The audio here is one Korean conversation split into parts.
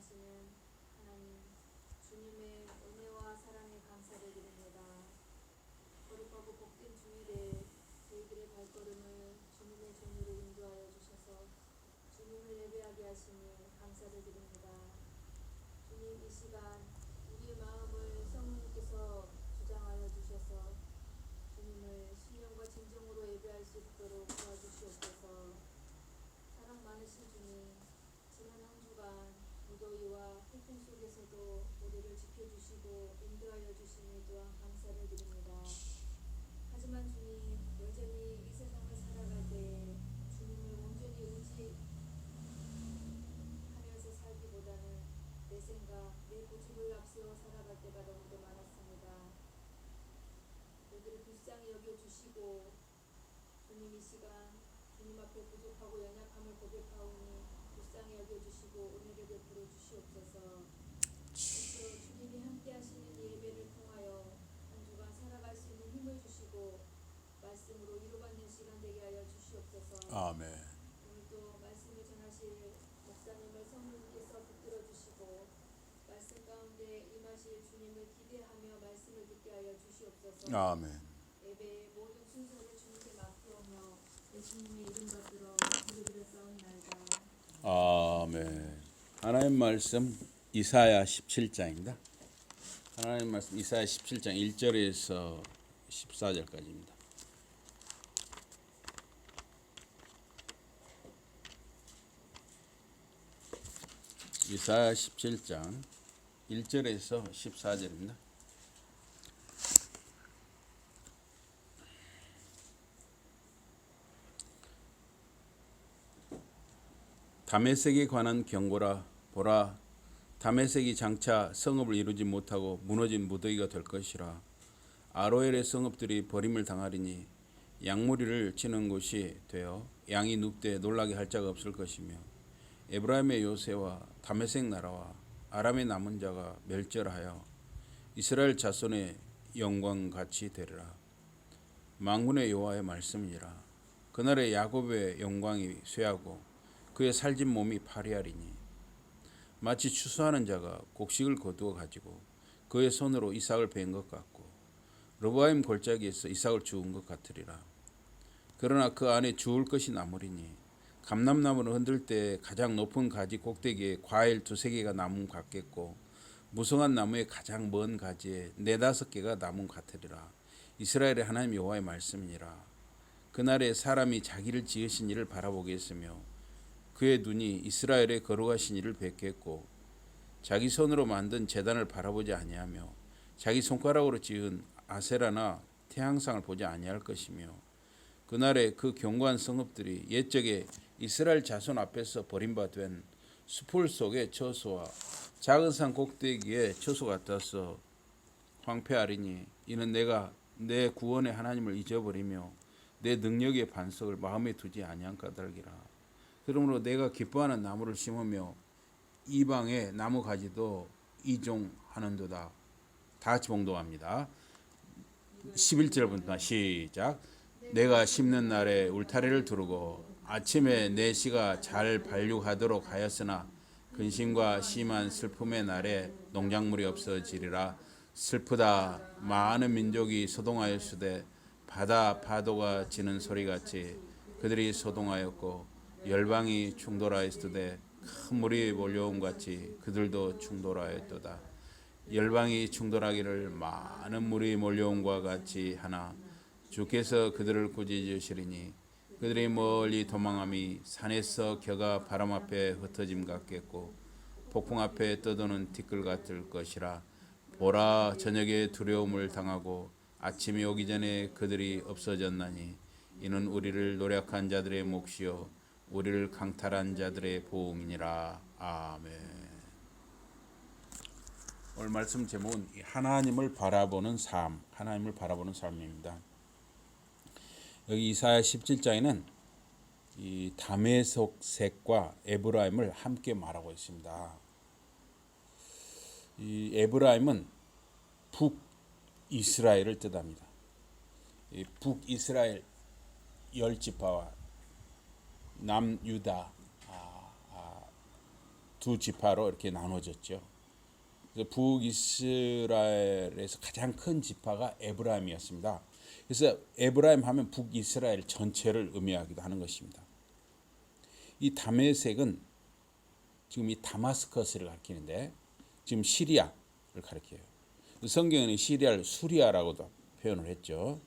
전하시는 하나님, 주님의 은혜와 사랑에 감사를 드립니다. 거룩하고 복된 주일에 저희들의 발걸음을 주님의 종으로 인도하여 주셔서 주님을 예배하게 하시니 감사를 드립니다. 주님, 이 시간 우리의 마음을 성령님께서 주장하여 주셔서 주님을 신령과 진정으로 예배할 수 있도록 도와주시옵소서. 사랑 많으신 주님, 지난 한 주간 무더위와 태풍 속에서도 우리를 지켜주시고 인도하여 주시니 또한 감사를 드립니다. 하지만 주님, 여전히 이 세상을 살아갈 때에 주님을 온전히 의지하면서 살기보다는 내 생각, 내 고집을 앞세워 살아갈 때가 너무도 많았습니다. 우리를 불쌍히 여겨주시고 주님, 이 시간 주님 앞에 부족하고 연약함을 고백하오니 불쌍히 여겨주시고 은혜를 베풀어 주시옵소서. 그래서 주님이 함께 하시는 예배를 통하여 한 주간 살아갈 수 있는 힘을 주시고 말씀으로 위로받는 시간 되게 하여 주시옵소서. 아멘. 오늘도 말씀을 전하실 목사님을 성령님께서 붙들어 주시고 말씀 가운데 임하실 주님을 기대하며 말씀을 듣게 하여 주시옵소서. 아멘. 예배의 모든 순서를 주님께 맡기오며 예수님의 이름 받들어 기도드렸사옵나이다. 아멘. 하나님 말씀 이사야 17장입니다. 하나님 말씀 이사야 17장 1절에서 14절까지입니다. 이사야 17장 1절에서 14절입니다. 다메섹에 관한 경고라. 보라, 다메섹이 장차 성읍을 이루지 못하고 무너진 무더기가 될 것이라. 아로엘의 성읍들이 버림을 당하리니 양무리를 치는 곳이 되어 양이 눕되 놀라게 할 자가 없을 것이며 에브라임의 요새와 다메섹 나라와 아람의 남은 자가 멸절하여 이스라엘 자손의 영광같이 되리라. 만군의 여호와의 말씀이니라. 그날에 야곱의 영광이 쇠하고 그의 살진 몸이 파리하리니 마치 추수하는 자가 곡식을 거두어 가지고 그의 손으로 이삭을 베은 것 같고 르브아임 골짜기에서 이삭을 주운 것 같으리라. 그러나 그 안에 주울 것이 남으리니 감람나무를 흔들 때 가장 높은 가지 꼭대기에 과일 2-3개가 남은 같겠고 무성한 나무의 가장 먼 가지에 4-5개가 남은 같으리라. 이스라엘의 하나님 여호와의 말씀이니라. 그날에 사람이 자기를 지으신 이를 바라보겠으며 그의 눈이 이스라엘의 거룩하신 이를 뵙겠고 자기 손으로 만든 제단을 바라보지 아니하며 자기 손가락으로 지은 아세라나 태양상을 보지 아니할 것이며 그날에 그 견고한 성읍들이 옛적에 이스라엘 자손 앞에서 버림받은 수풀 속의 처소와 작은 산 꼭대기의 처소 같아서 황폐하리니 이는 내가 내 구원의 하나님을 잊어버리며 내 능력의 반석을 마음에 두지 아니한 까닭이라. 그러므로 내가 기뻐하는 나무를 심으며 이방의 나무 가지도 이종하는도다. 다 같이 봉독합니다. 11절부터 시작. 내가 심는 날에 울타리를 두르고 아침에 내 씨가 잘 발육하도록 하였으나 근심과 심한 슬픔의 날에 농작물이 없어지리라. 슬프다. 많은 민족이 소동하였으되 바다 파도가 지는 소리같이 그들이 소동하였고 열방이 충돌하였으되 큰 물이 몰려옴 같이 그들도 충돌하였도다. 열방이 충돌하기를 많은 물이 몰려옴과 같이 하나 주께서 그들을 꾸짖으시리니 그들이 멀리 도망함이 산에서 겨가 바람 앞에 흩어짐 같겠고 폭풍 앞에 떠도는 티끌 같을 것이라. 보라, 저녁에 두려움을 당하고 아침이 오기 전에 그들이 없어졌나니 이는 우리를 노력한 자들의 몫이요 우리를 강탈한 자들의 보응이니라. 아멘. 오늘 말씀 제목은 하나님을 바라보는 삶, 하나님을 바라보는 삶입니다. 여기 이사야 17장에는 이 다메섹과 에브라임을 함께 말하고 있습니다. 이 에브라임은 북이스라엘을 뜻합니다. 이 북이스라엘 10지파와 남유다 두 지파로 이렇게 나눠졌죠. 그래서 북이스라엘에서 가장 큰 지파가 에브라임이었습니다. 그래서 에브라임 하면 북이스라엘 전체를 의미하기도 하는 것입니다. 이 다메섹은 지금 이 다마스커스를 가리키는데 지금 시리아를 가리켜요. 성경에는 시리아를 수리아라고도 표현을 했죠.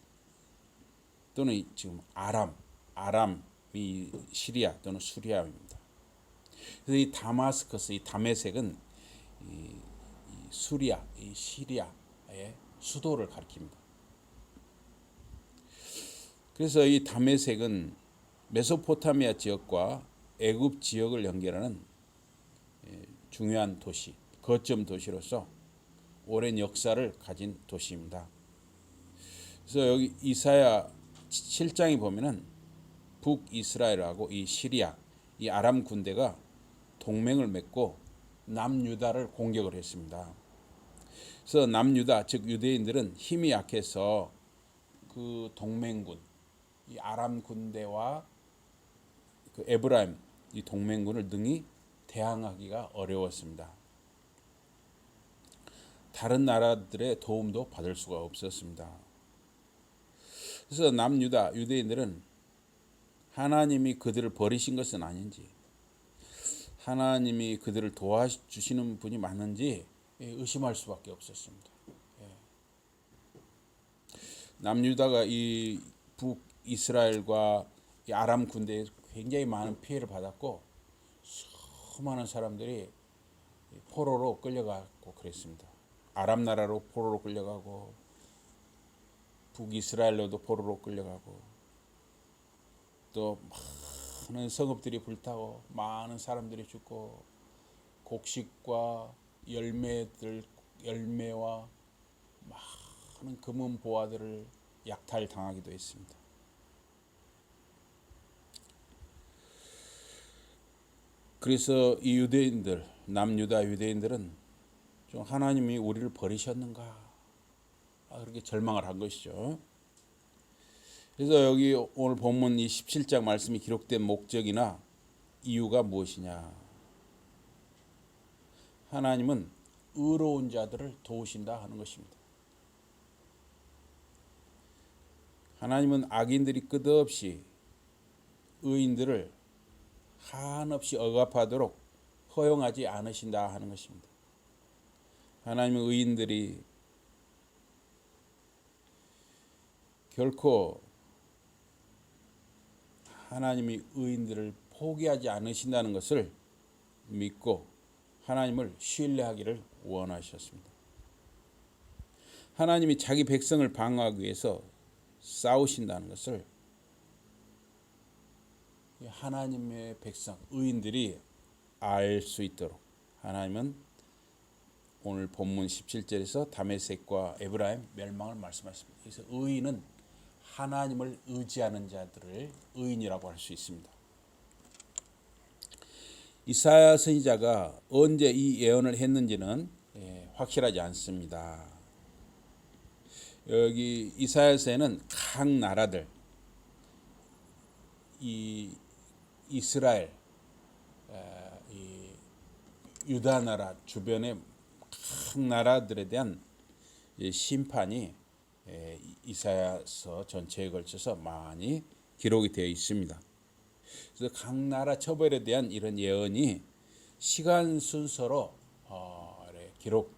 또는 지금 아람이 시리아 또는 수리아입니다. 그래서 이 다마스커스, 이 다메섹은 이 수리아, 이 시리아의 수도를 가리킵니다. 그래서 이 다메섹은 메소포타미아 지역과 애굽 지역을 연결하는 중요한 도시, 거점 도시로서 오랜 역사를 가진 도시입니다. 그래서 여기 이사야 7장에 보면은 북이스라엘하고 이 시리아, 이 아람 군대가 동맹을 맺고 남유다를 공격을 했습니다. 그래서 남유다, 즉 유대인들은 힘이 약해서 그 동맹군, 이 아람 군대와 그 에브라임 이 동맹군을 능히 대항하기가 어려웠습니다. 다른 나라들의 도움도 받을 수가 없었습니다. 그래서 남유다 유대인들은 하나님이 그들을 버리신 것은 아닌지, 하나님이 그들을 도와주시는 분이 맞는지 의심할 수밖에 없었습니다. 남유다가 이 북이스라엘과 이 아람 군대에 굉장히 많은 피해를 받았고 수많은 사람들이 포로로 끌려가고 그랬습니다. 아람 나라로 포로로 끌려가고 북이스라엘로도 포로로 끌려가고 또 많은 성읍들이 불타고 많은 사람들이 죽고 곡식과 열매와 많은 금은 보화들을 약탈당하기도 했습니다. 그래서 이 유대인들, 남유다 유대인들은 좀 하나님이 우리를 버리셨는가 그렇게 절망을 한 것이죠. 그래서 여기 오늘 본문 이 17장 말씀이 기록된 목적이나 이유가 무엇이냐? 하나님은 의로운 자들을 도우신다 하는 것입니다. 하나님은 악인들이 끝없이 의인들을 한없이 억압하도록 허용하지 않으신다 하는 것입니다. 하나님은 의인들이 결코 하나님이 의인들을 포기하지 않으신다는 것을 믿고 하나님을 신뢰하기를 원하셨습니다. 하나님이 자기 백성을 방어하기 위해서 싸우신다는 것을 하나님의 백성, 의인들이 알 수 있도록 하나님은 오늘 본문 17절에서 다메섹과 에브라임 멸망을 말씀하십니다. 그래서 의인은 하나님을 의지하는 자들을 의인이라고 할 수 있습니다. 이사야 선지자가 언제 이 예언을 했는지는 확실하지 않습니다. 여기 이사야서에는 각 나라들, 이 이스라엘, 이 유다 나라 주변의 각 나라들에 대한 심판이 이사야서 전체에 걸쳐서 많이 기록이 되어 있습니다. 그래서 각 나라 처벌에 대한 이런 예언이 시간 순서로 기록된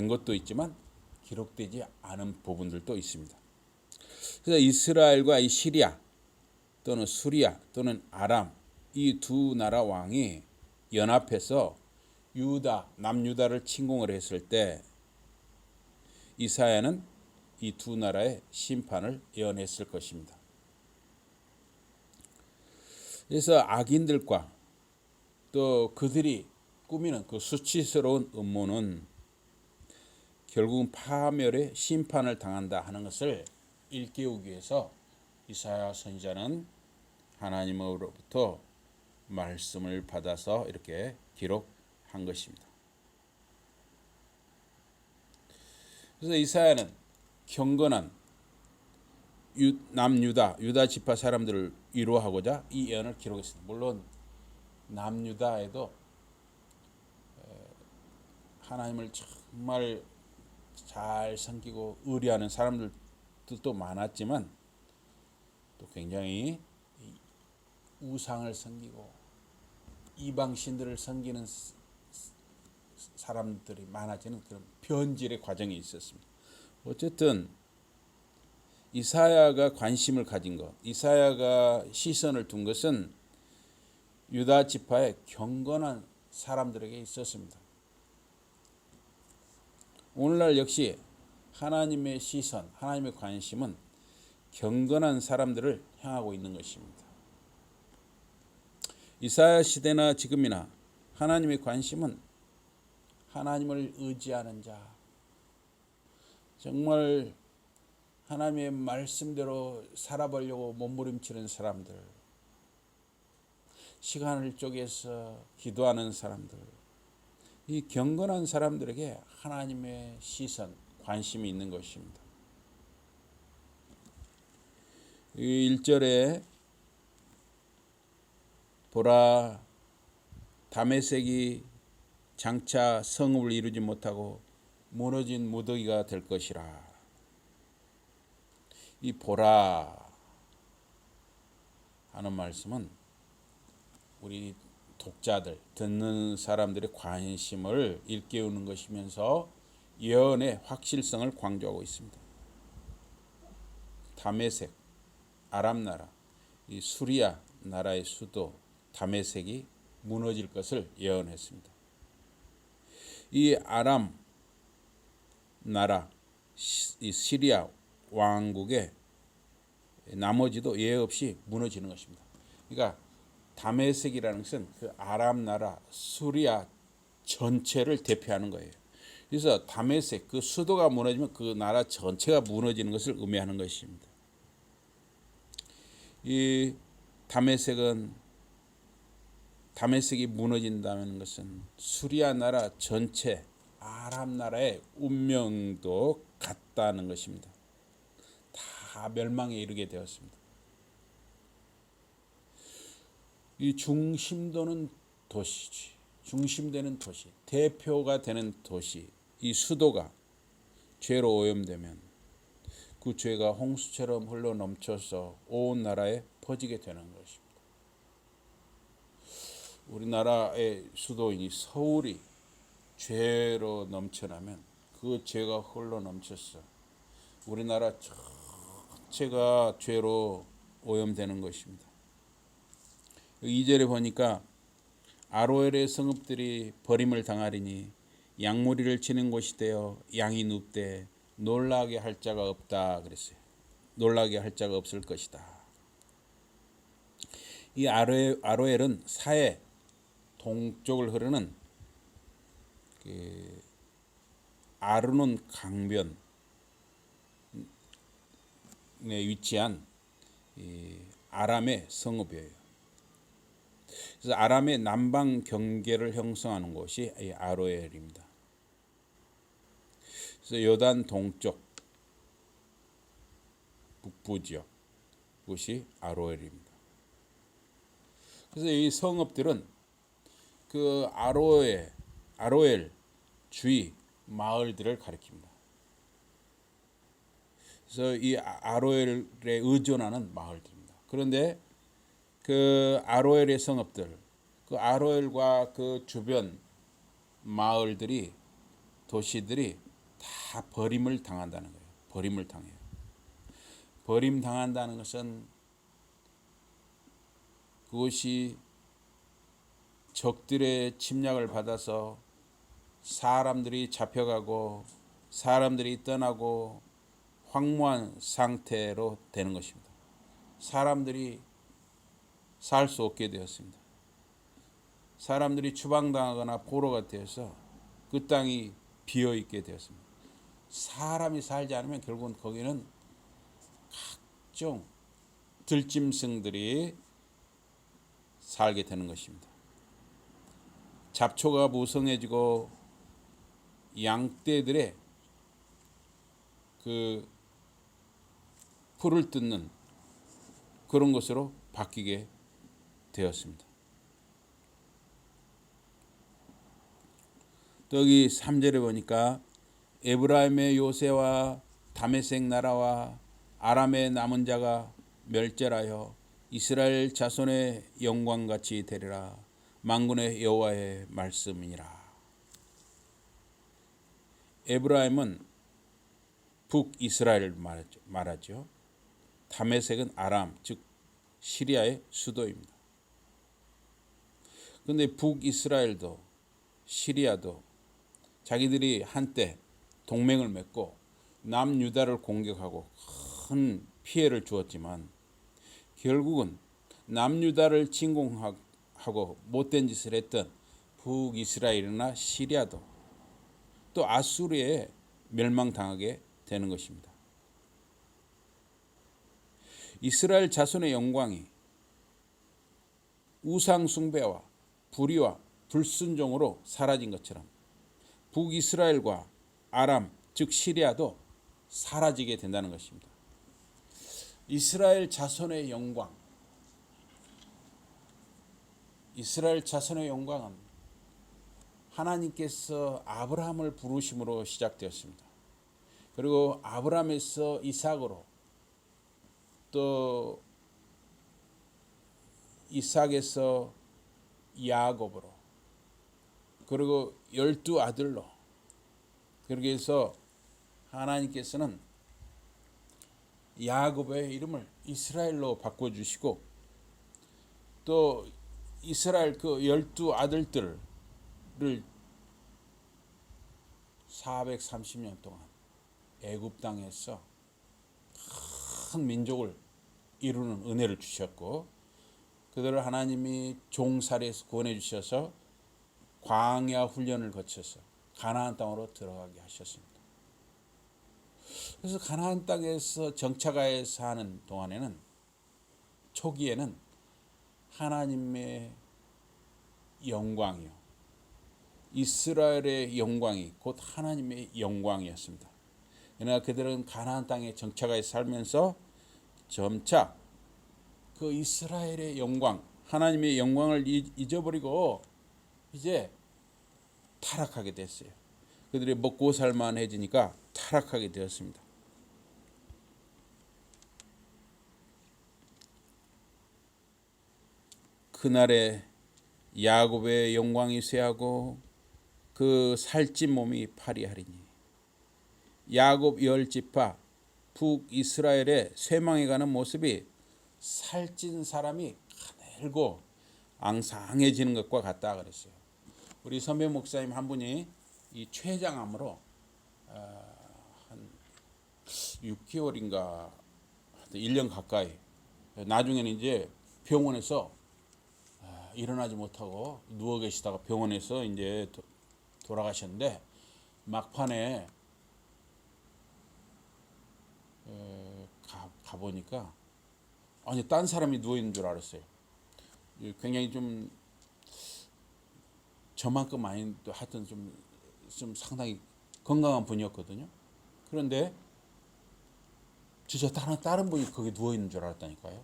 것도 있지만 기록되지 않은 부분들도 있습니다. 그래서 이스라엘과 이 시리아 또는 수리아 또는 아람 이 두 나라 왕이 연합해서 남유다를 침공을 했을 때 이사야는 이 두 나라의 심판을 예언했을 것입니다. 그래서 악인들과 또 그들이 꾸미는 그 수치스러운 음모는 결국은 파멸의 심판을 당한다 하는 것을 일깨우기 위해서 이사야 선지자는 하나님으로부터 말씀을 받아서 이렇게 기록한 것입니다. 그래서 이사야는 경건한 남유다, 유다 지파 사람들을 위로하고자 이 예언을 기록했습니다. 물론 남유다에도 하나님을 정말 잘 섬기고 의리하는 사람들도 많았지만 또 굉장히 우상을 섬기고 이방신들을 섬기는 사람들이 많아지는 그런 변질의 과정이 있었습니다. 어쨌든 이사야가 관심을 가진 것, 이사야가 시선을 둔 것은 유다 지파의 경건한 사람들에게 있었습니다. 오늘날 역시 하나님의 시선, 하나님의 관심은 경건한 사람들을 향하고 있는 것입니다. 이사야 시대나 지금이나 하나님의 관심은 하나님을 의지하는 자, 정말 하나님의 말씀대로 살아보려고 몸부림치는 사람들, 시간을 쪼개서 기도하는 사람들, 이 경건한 사람들에게 하나님의 시선, 관심이 있는 것입니다. 이 1절에 보라, 다메섹이 장차 성읍을 이루지 못하고 무너진 무더기가 될 것이라. 이 보라 하는 말씀은 우리 독자들, 듣는 사람들의 관심을 일깨우는 것이면서 예언의 확실성을 강조하고 있습니다. 다메섹, 아람 나라, 이 수리아 나라의 수도 다메섹이 무너질 것을 예언했습니다. 이 아람 나라, 이 시리아 왕국의 나머지도 예외 없이 무너지는 것입니다. 그러니까 다메섹이라는 것은 그 아람 나라, 수리아 전체를 대표하는 거예요. 그래서 다메섹, 그 수도가 무너지면 그 나라 전체가 무너지는 것을 의미하는 것입니다. 이 다메섹이 무너진다는 것은 수리아 나라 전체, 아람 나라의 운명도 같다는 것입니다. 다 멸망에 이르게 되었습니다. 이 중심되는 도시, 대표가 되는 도시, 이 수도가 죄로 오염되면 그 죄가 홍수처럼 흘러 넘쳐서 온 나라에 퍼지게 되는 것입니다. 우리나라의 수도인 이 서울이 죄로 넘쳐나면 그 죄가 흘러 넘쳐서 우리나라 전체가 죄로 오염되는 것입니다. 2절에 보니까 아로엘의 성읍들이 버림을 당하리니 양무리를 치는 곳이 되어 양이 눕되 놀라게 할 자가 없다 그랬어요. 놀라게 할 자가 없을 것이다. 이 아로엘은 사해 동쪽을 흐르는 그 아르논 강변에 위치한 이 아람의 성읍이에요. 그래서 아람의 남방 경계를 형성하는 곳이 이 아로엘입니다. 그래서 요단 동쪽 북부 지역 곳이 아로엘입니다. 그래서 이 성읍들은 그 아로엘 주위 마을들을 가리킵니다. 그래서 이 아로엘에 의존하는 마을들입니다. 그런데 그 아로엘의 성읍들, 그 아로엘과 그 주변 마을들이, 도시들이 다 버림을 당한다는 거예요. 버림을 당해요. 버림당한다는 것은 그것이 적들의 침략을 받아서 사람들이 잡혀가고 사람들이 떠나고 황무한 상태로 되는 것입니다. 사람들이 살 수 없게 되었습니다. 사람들이 추방당하거나 포로가 되어서 그 땅이 비어있게 되었습니다. 사람이 살지 않으면 결국은 거기는 각종 들짐승들이 살게 되는 것입니다. 잡초가 무성해지고 양떼들의 그 풀을 뜯는 그런 것으로 바뀌게 되었습니다. 또 여기 3절에 보니까 에브라임의 요새와 다메섹 나라와 아람의 남은 자가 멸절하여 이스라엘 자손의 영광같이 되리라. 만군의 여호와의 말씀이니라. 에브라임은 북이스라엘을 말하죠. 다메섹은 아람, 즉 시리아의 수도입니다. 그런데 북이스라엘도 시리아도 자기들이 한때 동맹을 맺고 남유다를 공격하고 큰 피해를 주었지만 결국은 남유다를 침공하고 못된 짓을 했던 북이스라엘이나 시리아도 또 아수르에 멸망당하게 되는 것입니다. 이스라엘 자손의 영광이 우상 숭배와 불의와 불순종으로 사라진 것처럼 북이스라엘과 아람 즉 시리아도 사라지게 된다는 것입니다. 이스라엘 자손의 영광, 이스라엘 자손의 영광은 하나님께서 아브라함을 부르심으로 시작되었습니다. 그리고 아브라함에서 이삭으로 또 이삭에서 야곱으로 그리고 12아들로 그렇게 해서 하나님께서는 야곱의 이름을 이스라엘로 바꿔주시고 또 이스라엘 그 12아들들을 430년 동안 애굽 땅에서 큰 민족을 이루는 은혜를 주셨고 그들을 하나님이 종살이에서 구원해 주셔서 광야 훈련을 거쳐서 가나안 땅으로 들어가게 하셨습니다. 그래서 가나안 땅에서 정착하여 사는 동안에는 초기에는 하나님의 영광이요 이스라엘의 영광이 곧 하나님의 영광이었습니다. 그러나 그들은 가나안 땅에 정착하여 살면서 점차 그 이스라엘의 영광, 하나님의 영광을 잊어버리고 이제 타락하게 됐어요. 그들이 먹고 살만해지니까 타락하게 되었습니다. 그날에 야곱의 영광이 쇠하고 그 살찐 몸이 파리하리니 야곱 10지파 북이스라엘의 쇠망해가는 모습이 살찐 사람이 가늘고 앙상해지는 것과 같다 그랬어요. 우리 선배 목사님 한 분이 이 췌장암으로 한 6개월인가 1년 가까이 나중에는 이제 병원에서 일어나지 못하고 누워 계시다가 병원에서 이제 돌아가셨는데 막판에 가보니까 아니 딴 사람이 누워 있는 줄 알았어요. 굉장히 좀 저만큼 아닌도 하여튼 좀 상당히 건강한 분이었거든요. 그런데 진짜 다른 분이 거기 누워 있는 줄 알았다니까요.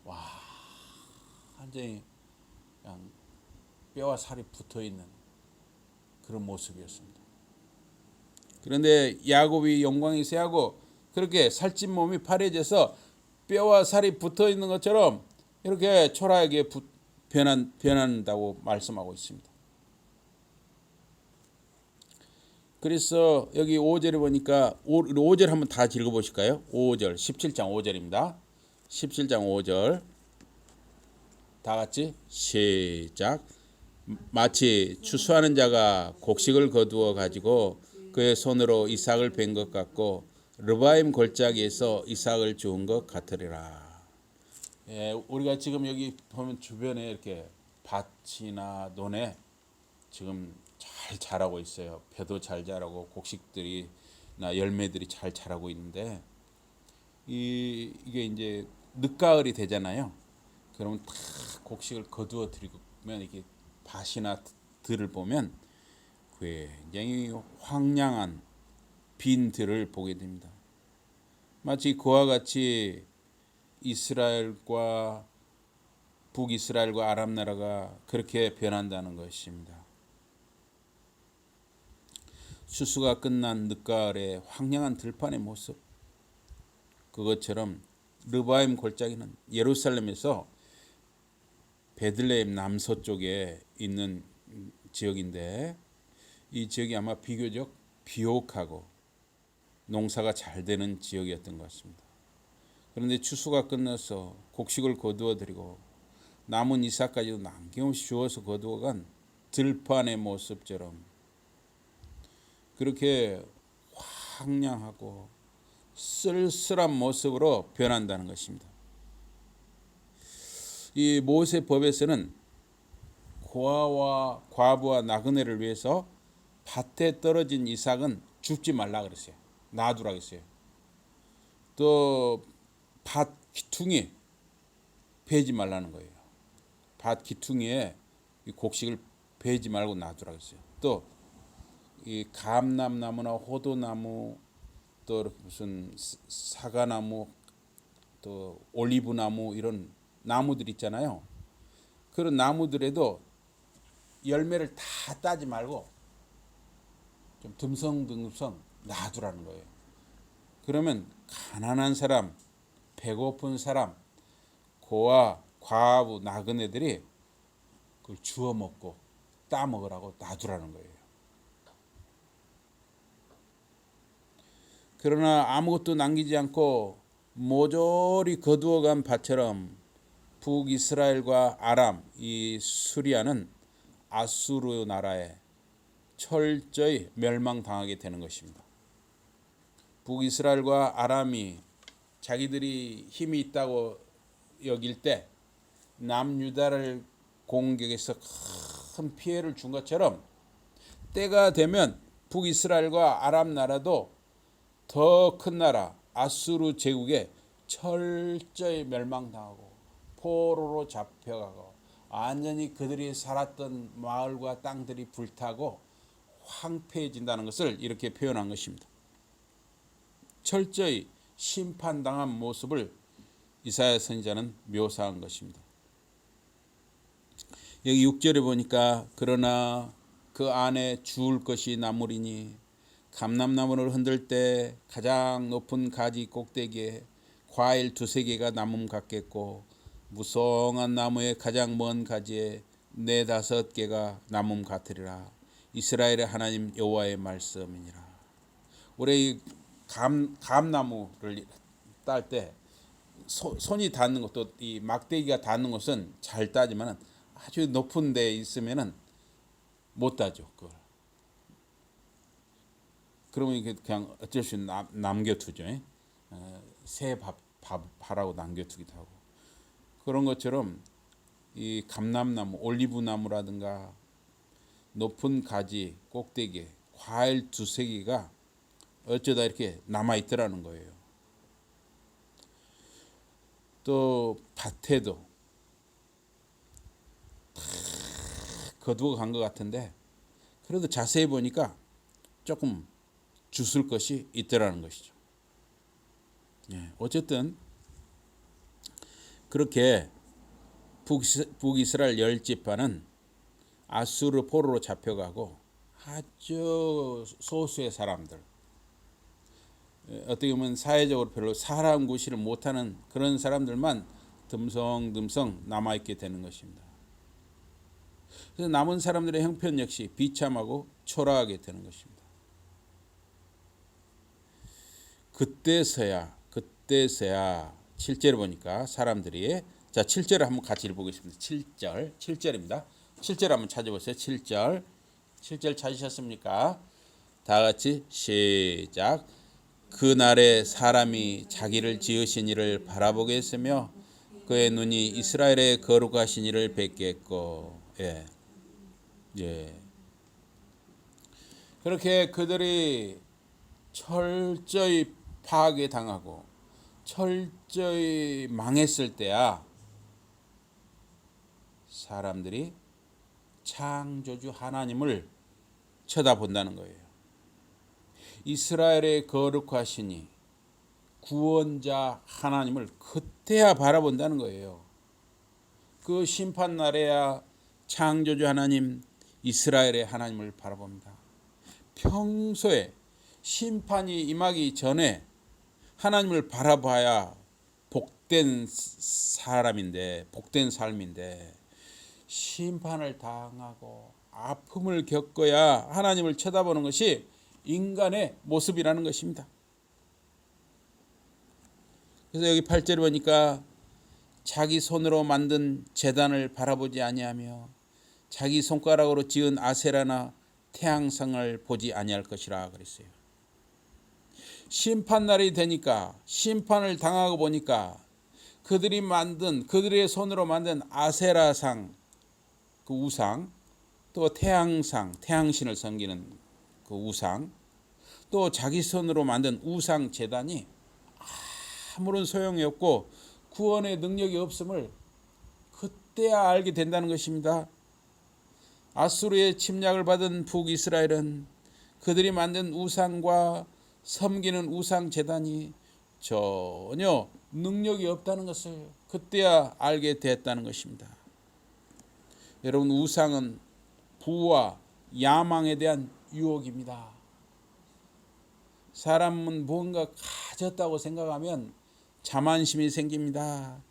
와, 완전히 그냥 뼈와 살이 붙어 있는 그런 모습이었습니다. 그런데 야곱이 영광이 쇠하고 그렇게 살찐 몸이 파래져서 뼈와 살이 붙어 있는 것처럼 이렇게 초라하게 변한다고 말씀하고 있습니다. 그래서 여기 5절에 보니까 5절 한번 다 읽어보실까요? 5절 17장 5절입니다. 17장 5절 다 같이 시작. 마치 추수하는 자가 곡식을 거두어 가지고 그의 손으로 이삭을 벤 것 같고 르바임 골짜기에서 이삭을 주운 것 같으리라. 예, 우리가 지금 여기 보면 주변에 이렇게 밭이나 논에 지금 잘 자라고 있어요. 벼도 잘 자라고 곡식들이나 열매들이 잘 자라고 있는데 이게 이제 늦가을이 되잖아요. 그러면 다 곡식을 거두어 들이면 이렇게 밭이나 들을 보면 굉장히 황량한 빈 들을 보게 됩니다. 마치 그와 같이 이스라엘과 북이스라엘과 아람 나라가 그렇게 변한다는 것입니다. 추수가 끝난 늦가을의 황량한 들판의 모습, 그것처럼 르바임 골짜기는 예루살렘에서 베들레헴 남서쪽에 있는 지역인데, 이 지역이 아마 비교적 비옥하고 농사가 잘 되는 지역이었던 것 같습니다. 그런데 추수가 끝나서 곡식을 거두어 드리고 남은 이삭까지도 남김없이 주워서 거두어간 들판의 모습처럼 그렇게 황량하고 쓸쓸한 모습으로 변한다는 것입니다. 이 모세법에서는 고아와 과부와 나그네를 위해서 밭에 떨어진 이삭은 줍지 말라 그랬어요. 놔두라 그랬어요. 또 밭 기퉁이 베지 말라는 거예요. 밭 기퉁이에 곡식을 베지 말고 놔두라 그랬어요. 또 이 감람나무나 호도나무, 또 이렇게 무슨 사과나무, 또 올리브나무, 이런 나무들 있잖아요. 그런 나무들에도 열매를 다 따지 말고 좀 듬성듬성 놔두라는 거예요. 그러면 가난한 사람, 배고픈 사람, 고아, 과부, 나그네들이 그걸 주워 먹고 따 먹으라고 놔두라는 거예요. 그러나 아무것도 남기지 않고 모조리 거두어간 밭처럼 북이스라엘과 아람, 이 수리아는 아수르 나라에 철저히 멸망당하게 되는 것입니다. 북이스라엘과 아람이 자기들이 힘이 있다고 여길 때 남유다를 공격해서 큰 피해를 준 것처럼 때가 되면 북이스라엘과 아람 나라도 더 큰 나라 아수르 제국에 철저히 멸망당하고 포로로 잡혀가고 완전히 그들이 살았던 마을과 땅들이 불타고 황폐해진다는 것을 이렇게 표현한 것입니다. 철저히 심판당한 모습을 이사야 선지자는 묘사한 것입니다. 여기 6절에 보니까 그러나 그 안에 주울 것이 나무리니 감람나무를 흔들 때 가장 높은 가지 꼭대기에 과일 2-3개가 나무 같겠고 무성한 나무의 가장 먼 가지에 4-5개가 나무 같으리라. 이스라엘의 하나님 여호와의 말씀이니라. 우리 감나무를 딸 때 손이 닿는 것도, 이 막대기가 닿는 것은 잘 따지만 아주 높은 데 있으면은 못 따죠. 그걸. 그러면 이게 그냥 어쩔 수 없이 남겨두죠. 새 밥하라고 남겨두기도 하고. 그런 것처럼 이 감람나무, 올리브나무라든가 높은 가지 꼭대기에 과일 2-3개가 어쩌다 이렇게 남아있더라는 거예요. 또 밭에도 거두어 간 것 같은데 그래도 자세히 보니까 조금 주술 것이 있더라는 것이죠. 어쨌든 그렇게 북이스라엘 10지파는 아수르 포로로 잡혀가고 아주 소수의 사람들, 어떻게 보면 사회적으로 별로 사람 구실을 못하는 그런 사람들만 듬성듬성 남아있게 되는 것입니다. 그래서 남은 사람들의 형편 역시 비참하고 초라하게 되는 것입니다. 그때서야 7절에 보니까 사람들이, 자 7절을 한번 같이 읽어보겠습니다. 7절입니다. 7절 한번 찾아보세요. 7절 찾으셨습니까? 다 같이 시작. 그날에 사람이 자기를 지으신 이를 바라보겠으며 그의 눈이 이스라엘의 거룩하신 이를 뵙겠고. 그렇게 그들이 철저히 파괴당하고 철저히 망했을 때야 사람들이 창조주 하나님을 쳐다본다는 거예요. 이스라엘의 거룩하시니 구원자 하나님을 그때야 바라본다는 거예요. 그 심판날에야 창조주 하나님, 이스라엘의 하나님을 바라봅니다. 평소에 심판이 임하기 전에 하나님을 바라봐야 복된 사람인데, 복된 삶인데, 심판을 당하고 아픔을 겪어야 하나님을 쳐다보는 것이 인간의 모습이라는 것입니다. 그래서 여기 8절에 보니까 자기 손으로 만든 제단을 바라보지 아니하며 자기 손가락으로 지은 아세라나 태양상을 보지 아니할 것이라 그랬어요. 심판날이 되니까, 심판을 당하고 보니까 그들의 손으로 만든 아세라상, 그 우상, 또 태양상, 태양신을 섬기는 그 우상, 또 자기 손으로 만든 우상 제단이 아무런 소용이 없고 구원의 능력이 없음을 그때야 알게 된다는 것입니다. 아수르의 침략을 받은 북이스라엘은 그들이 만든 우상과 섬기는 우상 제단이 전혀 능력이 없다는 것을 그때야 알게 됐다는 것입니다. 여러분, 우상은 부와 야망에 대한 유혹입니다. 사람은 뭔가 가졌다고 생각하면 자만심이 생깁니다.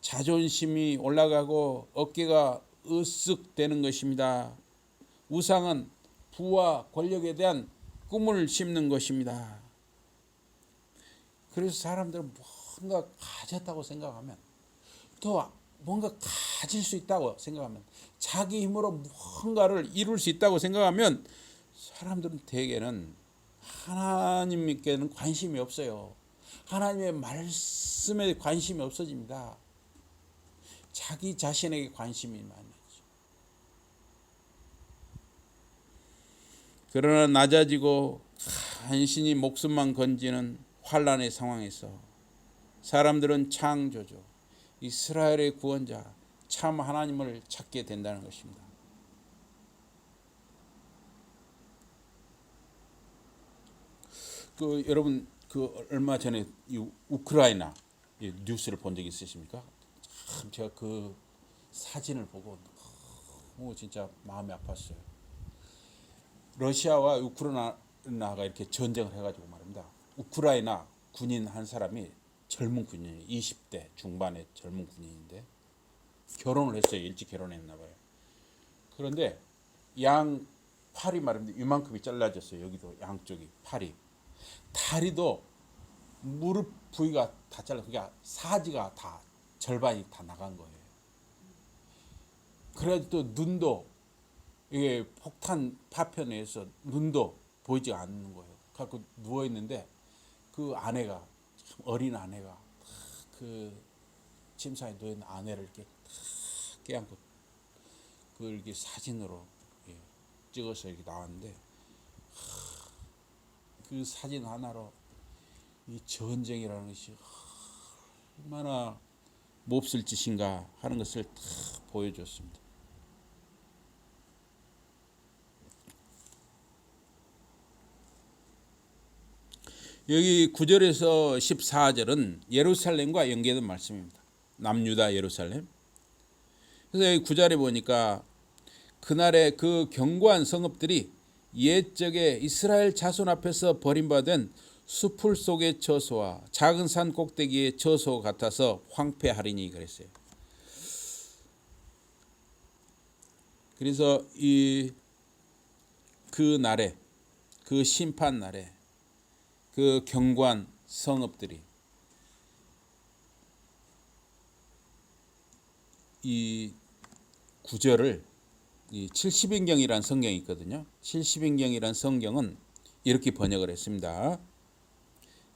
자존심이 올라가고 어깨가 으쓱되는 것입니다. 우상은 부와 권력에 대한 꿈을 심는 것입니다. 그래서 사람들은 뭔가 가졌다고 생각하면, 또 뭔가 가질 수 있다고 생각하면, 자기 힘으로 뭔가를 이룰 수 있다고 생각하면 사람들은 대개는 하나님께는 관심이 없어요. 하나님의 말씀에 관심이 없어집니다. 자기 자신에게 관심이 많아요. 그러나 낮아지고 간신히 목숨만 건지는 환난의 상황에서 사람들은 창조주, 이스라엘의 구원자, 참 하나님을 찾게 된다는 것입니다. 여러분, 얼마 전에 이 우크라이나 뉴스를 본 적이 있으십니까? 참 제가 그 사진을 보고 너무 진짜 마음이 아팠어요. 러시아와 우크라이나가 이렇게 전쟁을 해가지고 말입니다. 우크라이나 군인 한 사람이 젊은 군인이에요. 20대 중반의 젊은 군인인데 결혼을 했어요. 일찍 결혼했나 봐요. 그런데 양 팔이 말입니다. 이만큼이 잘라졌어요. 여기도 양쪽이 팔이. 다리도 무릎 부위가 다 잘라. 그러니까 사지가 다 절반이 다 나간 거예요. 그래도 또 눈도 이게 폭탄 파편에 의해서 눈도 보이지 않는 거예요. 갖고 누워 있는데 그 아내가, 참 어린 아내가 그 침상에 누워 있는 아내를 이렇게 깨안고 그걸 이렇게 사진으로 찍어서 이렇게 나왔는데, 그 사진 하나로 이 전쟁이라는 것이 얼마나 몹쓸 짓인가 하는 것을 다 보여줬습니다. 여기 9절에서 14절은 예루살렘과 연계된 말씀입니다. 남유다 예루살렘. 그래서 여기 9절에 보니까 그날의 그 견고한 성읍들이 옛적에 이스라엘 자손 앞에서 버림받은 수풀 속의 처소와 작은 산 꼭대기의 처소 같아서 황폐하리니 그랬어요. 그래서 그 날에, 그 심판 날에 그 견고한 성읍들이, 이 구절을 이 70인경이라는 성경이 있거든요. 70인경이라는 성경은 이렇게 번역을 했습니다.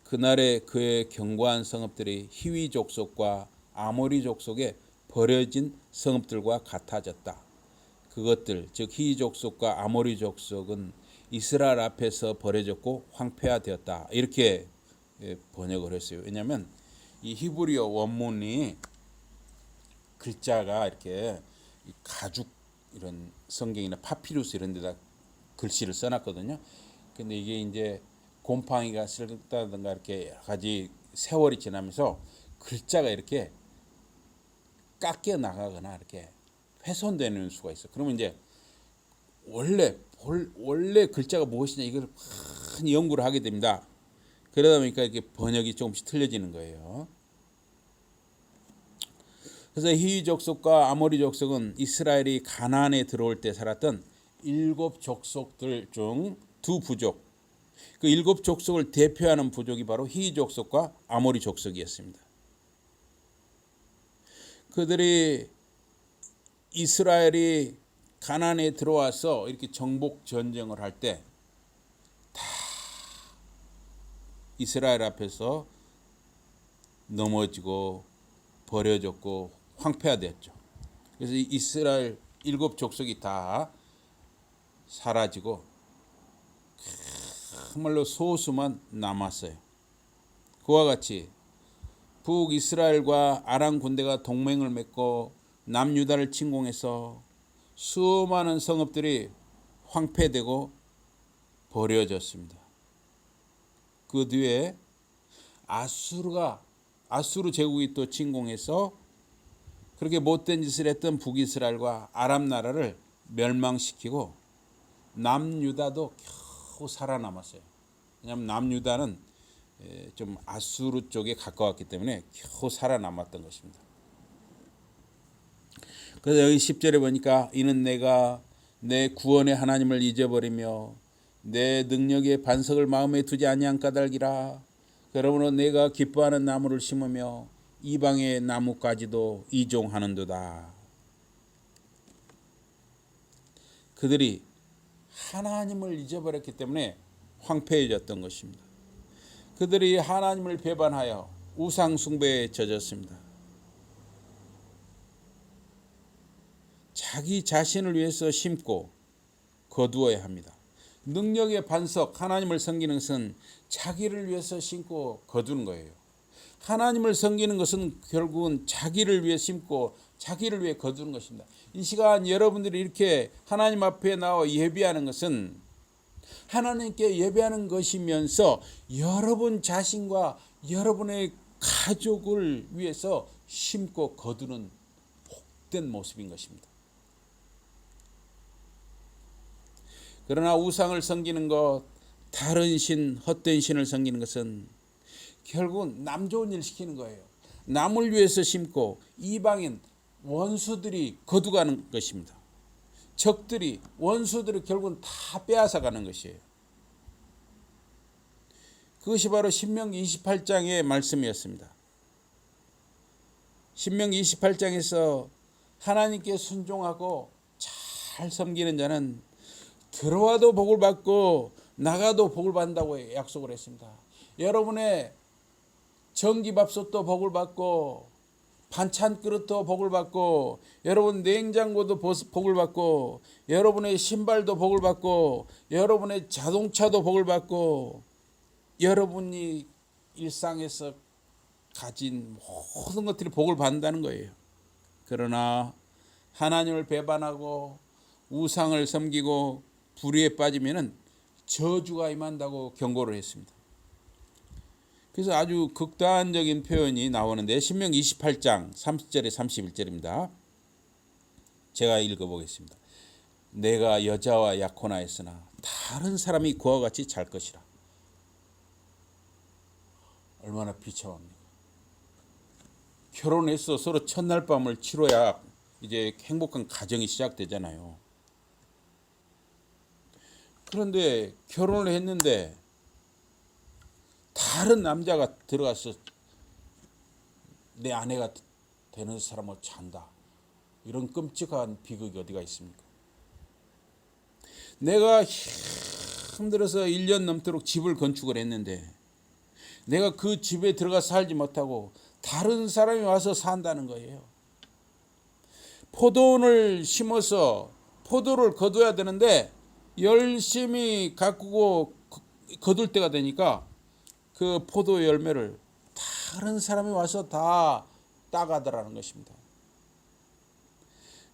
그날에 그의 견고한 성읍들이 히위 족속과 아모리 족속에 버려진 성읍들과 같아졌다. 그것들, 즉 히위 족속과 아모리 족속은 이스라엘 앞에서 버려졌고 황폐화되었다. 이렇게 번역을 했어요. 왜냐하면 이 히브리어 원문이 글자가 이렇게 가죽 이런 성경이나 파피루스 이런 데다 글씨를 써놨거든요. 근데 이게 이제 곰팡이가 슬다든가 이렇게 여러 가지 세월이 지나면서 글자가 이렇게 깎여 나가거나 이렇게 훼손되는 수가 있어. 그러면 이제 원래 원래 글자가 무엇이냐 이걸 많이 연구를 하게 됩니다. 그러다 보니까 이렇게 번역이 조금씩 틀려지는 거예요. 그래서 히위 족속과 아모리 족속은 이스라엘이 가나안에 들어올 때 살았던 7 족속들 중 2 부족, 그 7 족속을 대표하는 부족이 바로 히위 족속과 아모리 족속이었습니다. 그들이 이스라엘이 가나안에 들어와서 이렇게 정복 전쟁을 할 때 다 이스라엘 앞에서 넘어지고 버려졌고 황폐화되었죠. 그래서 이스라엘 7 족속이 다 사라지고 정말로 소수만 남았어요. 그와 같이 북이스라엘과 아람 군대가 동맹을 맺고 남유다를 침공해서 수많은 성읍들이 황폐되고 버려졌습니다. 그 뒤에 아수르 제국이 또 침공해서 그렇게 못된 짓을 했던 북이스라엘과 아람 나라를 멸망시키고 남유다도 겨우 살아남았어요. 왜냐하면 남유다는 좀 아수르 쪽에 가까웠기 때문에 겨우 살아남았던 것입니다. 그래서 여기 10절에 보니까 이는 내가 내 구원의 하나님을 잊어버리며 내 능력의 반석을 마음에 두지 아니한 까닭이라. 그러므로 내가 기뻐하는 나무를 심으며 이방의 나무까지도 이종하는도다. 그들이 하나님을 잊어버렸기 때문에 황폐해졌던 것입니다. 그들이 하나님을 배반하여 우상 숭배에 젖었습니다. 자기 자신을 위해서 심고 거두어야 합니다. 능력의 반석 하나님을 섬기는 것은 자기를 위해서 심고 거두는 거예요. 하나님을 섬기는 것은 결국은 자기를 위해 심고 자기를 위해 거두는 것입니다. 이 시간 여러분들이 이렇게 하나님 앞에 나와 예배하는 것은 하나님께 예배하는 것이면서 여러분 자신과 여러분의 가족을 위해서 심고 거두는 복된 모습인 것입니다. 그러나 우상을 섬기는 것, 다른 신, 헛된 신을 섬기는 것은 결국은 남 좋은 일 시키는 거예요. 남을 위해서 심고 이방인 원수들이 거두가는 것입니다. 적들이 원수들이 결국은 다 빼앗아가는 것이에요. 그것이 바로 신명기 28장의 말씀이었습니다. 신명기 28장에서 하나님께 순종하고 잘 섬기는 자는 들어와도 복을 받고 나가도 복을 받는다고 약속을 했습니다. 여러분의 전기밥솥도 복을 받고 반찬 그릇도 복을 받고 여러분 냉장고도 복을 받고 여러분의 신발도 복을 받고 여러분의 자동차도 복을 받고 여러분이 일상에서 가진 모든 것들이 복을 받는다는 거예요. 그러나 하나님을 배반하고 우상을 섬기고 불의에 빠지면은 저주가 임한다고 경고를 했습니다. 그래서 아주 극단적인 표현이 나오는데 신명기 28장 30절에 31절입니다. 제가 읽어보겠습니다. 내가 여자와 약혼하였으나 다른 사람이 그와 같이 잘 것이라. 얼마나 비참합니까? 결혼해서 서로 첫날 밤을 치러야 이제 행복한 가정이 시작되잖아요. 그런데 결혼을 했는데 다른 남자가 들어가서 내 아내가 되는 사람하고 잔다. 이런 끔찍한 비극이 어디가 있습니까? 내가 힘들어서 1년 넘도록 집을 건축을 했는데 내가 그 집에 들어가 살지 못하고 다른 사람이 와서 산다는 거예요. 포도원을 심어서 포도를 거둬야 되는데 열심히 가꾸고 거둘 때가 되니까 그 포도 열매를 다른 사람이 와서 다 따가더라는 것입니다.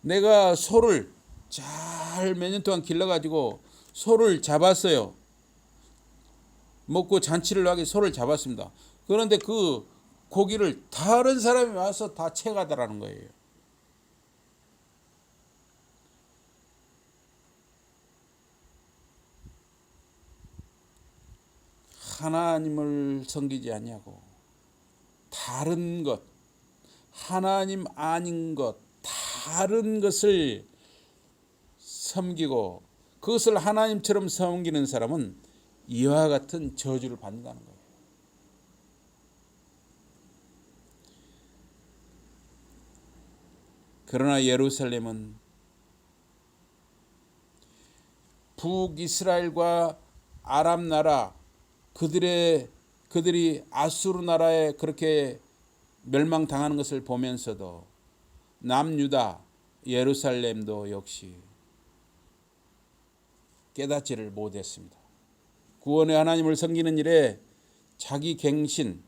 내가 소를 잘 몇 년 동안 길러가지고 소를 잡았어요. 먹고 잔치를 하기 소를 잡았습니다. 그런데 그 고기를 다른 사람이 와서 다 채가더라는 거예요. 하나님을 섬기지 아니하고 다른 것, 하나님 아닌 것, 다른 것을 섬기고 그것을 하나님처럼 섬기는 사람은 이와 같은 저주를 받는다는 거예요. 그러나 예루살렘은 북이스라엘과 아람 나라 그들이 아수르 나라에 그렇게 멸망당하는 것을 보면서도 남유다 예루살렘도 역시 깨닫지를 못했습니다. 구원의 하나님을 섬기는 일에 자기 갱신,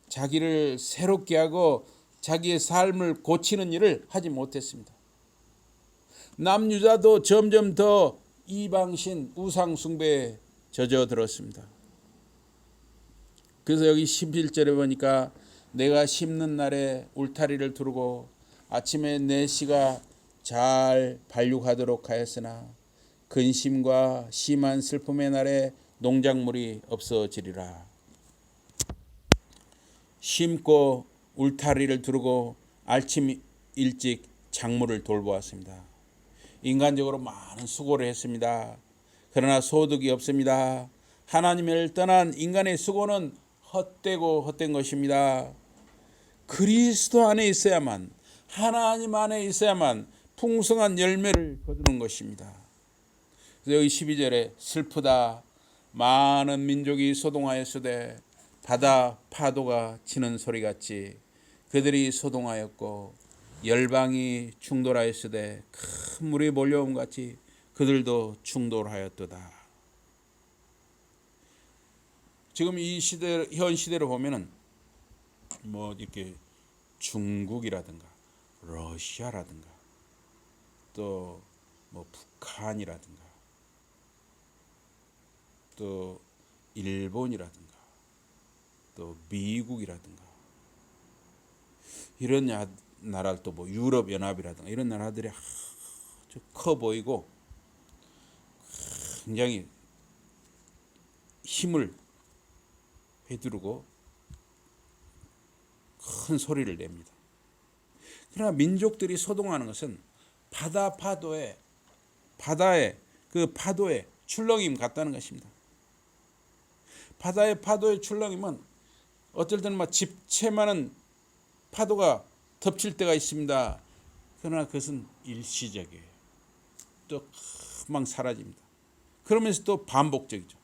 자기를 새롭게 하고 자기의 삶을 고치는 일을 하지 못했습니다. 남유다도 점점 더 이방신 우상 숭배에 젖어들었습니다. 그래서 여기 11절에 보니까 내가 심는 날에 울타리를 두르고 아침에 내 씨가 잘 발육하도록 하였으나 근심과 심한 슬픔의 날에 농작물이 없어지리라. 심고 울타리를 두르고 아침 일찍 작물을 돌보았습니다. 인간적으로 많은 수고를 했습니다. 그러나 소득이 없습니다. 하나님을 떠난 인간의 수고는 헛되고 헛된 것입니다. 그리스도 안에 있어야만, 하나님 안에 있어야만 풍성한 열매를 거두는 것입니다. 그래서 여기 12절에 슬프다. 많은 민족이 소동하였으되 바다 파도가 치는 소리같이 그들이 소동하였고 열방이 충돌하였으되 큰 물이 몰려옴 같이 그들도 충돌하였도다. 지금 이 시대, 현 시대로 보면은 뭐 이렇게 중국이라든가 러시아라든가 또 뭐 북한이라든가 또 일본이라든가 또 미국이라든가 이런 나라들 또 뭐 유럽 연합이라든가 이런 나라들이 아주 커 보이고 굉장히 힘을 휘두르고 큰 소리를 냅니다. 그러나 민족들이 소동하는 것은 바다의 그 파도의 출렁임 같다는 것입니다. 바다의 파도의 출렁임은 어떨 때는 막 집채만한 파도가 덮칠 때가 있습니다. 그러나 그것은 일시적이에요. 또 금방 사라집니다. 그러면서 또 반복적이죠.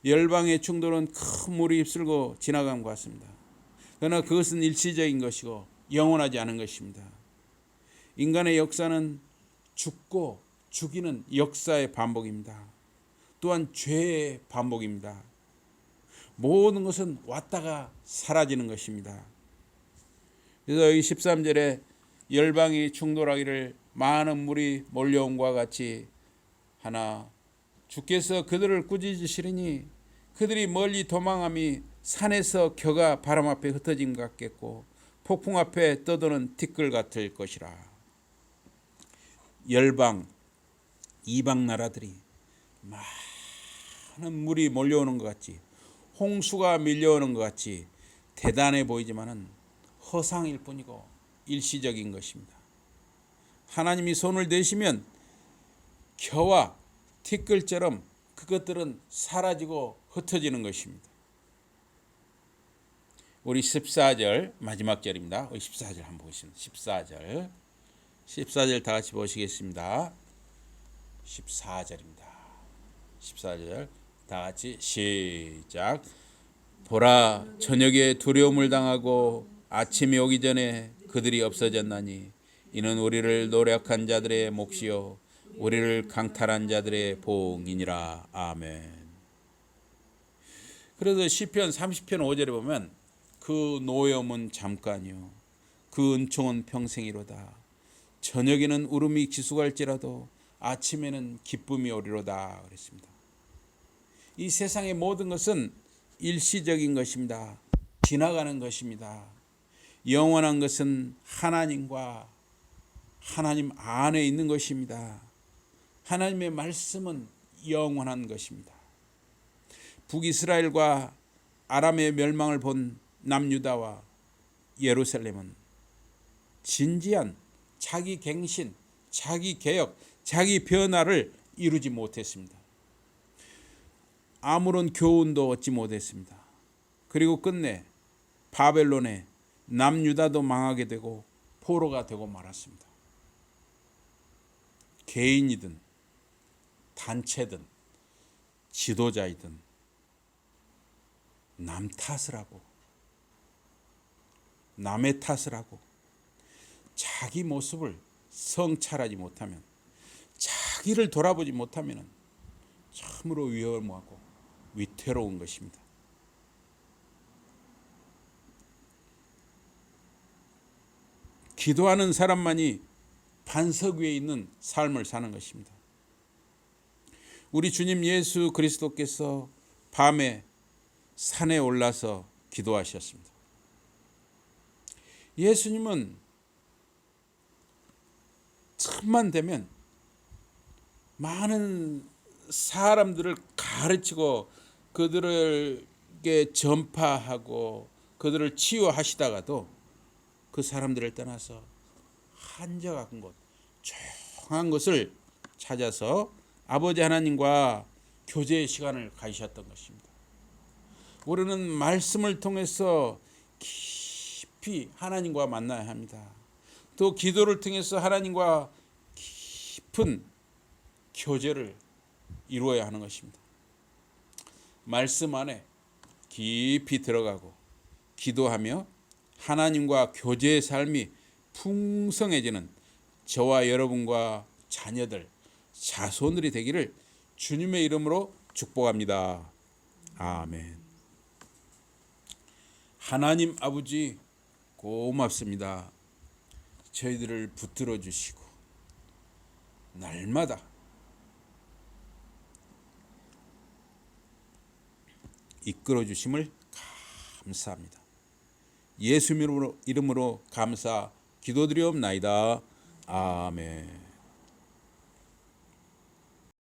열방의 충돌은 큰 물이 휩쓸고 지나간 것 같습니다. 그러나 그것은 일시적인 것이고 영원하지 않은 것입니다. 인간의 역사는 죽고 죽이는 역사의 반복입니다. 또한 죄의 반복입니다. 모든 것은 왔다가 사라지는 것입니다. 그래서 여기 13절에 열방이 충돌하기를 많은 물이 몰려온과 같이 하나 주께서 그들을 꾸짖으시리니 그들이 멀리 도망함이 산에서 겨가 바람 앞에 흩어짐 같겠고 폭풍 앞에 떠도는 티끌 같을 것이라. 열방 이방 나라들이 많은 물이 몰려오는 것 같이 홍수가 밀려오는 것 같이 대단해 보이지만은 허상일 뿐이고 일시적인 것입니다. 하나님이 손을 대시면 겨와 티끌처럼 그것들은 사라지고 흩어지는 것입니다. 우리 14절 마지막 절입니다. 14절 한번 보겠습니다. 14절 다 같이 보시겠습니다. 14절입니다. 14절 다 같이 시작. 보라, 저녁에 두려움을 당하고 아침이 오기 전에 그들이 없어졌나니 이는 우리를 노력한 자들의 몫이요 우리를 강탈한 자들의 보응이니라. 아멘. 그래서 시편 30편 5절에 보면 그 노염은 잠깐이요 그 은총은 평생이로다. 저녁에는 울음이 기수갈지라도 아침에는 기쁨이 오리로다 그랬습니다. 이 세상의 모든 것은 일시적인 것입니다. 지나가는 것입니다. 영원한 것은 하나님과 하나님 안에 있는 것입니다. 하나님의 말씀은 영원한 것입니다. 북이스라엘과 아람의 멸망을 본 남유다와 예루살렘은 진지한 자기 갱신, 자기 개혁, 자기 변화를 이루지 못했습니다. 아무런 교훈도 얻지 못했습니다. 그리고 끝내 바벨론에 남유다도 망하게 되고 포로가 되고 말았습니다. 개인이든 단체든 지도자이든 남 탓을 하고 남의 탓을 하고 자기 모습을 성찰하지 못하면, 자기를 돌아보지 못하면 참으로 위험하고 위태로운 것입니다. 기도하는 사람만이 반석 위에 있는 삶을 사는 것입니다. 우리 주님 예수 그리스도께서 밤에 산에 올라서 기도하셨습니다. 예수님은 천만 되면 많은 사람들을 가르치고 그들에게 전파하고 그들을 치유하시다가도 그 사람들을 떠나서 한적한 곳, 조용한 곳을 찾아서 아버지 하나님과 교제의 시간을 가지셨던 것입니다. 우리는 말씀을 통해서 깊이 하나님과 만나야 합니다. 또 기도를 통해서 하나님과 깊은 교제를 이루어야 하는 것입니다. 말씀 안에 깊이 들어가고 기도하며 하나님과 교제의 삶이 풍성해지는 저와 여러분과 자녀들, 자손들이 되기를 주님의 이름으로 축복합니다. 아멘. 하나님 아버지 고맙습니다. 저희들을 붙들어 주시고 날마다 이끌어 주심을 감사합니다. 예수 이름으로 감사 기도드리옵나이다. 아멘.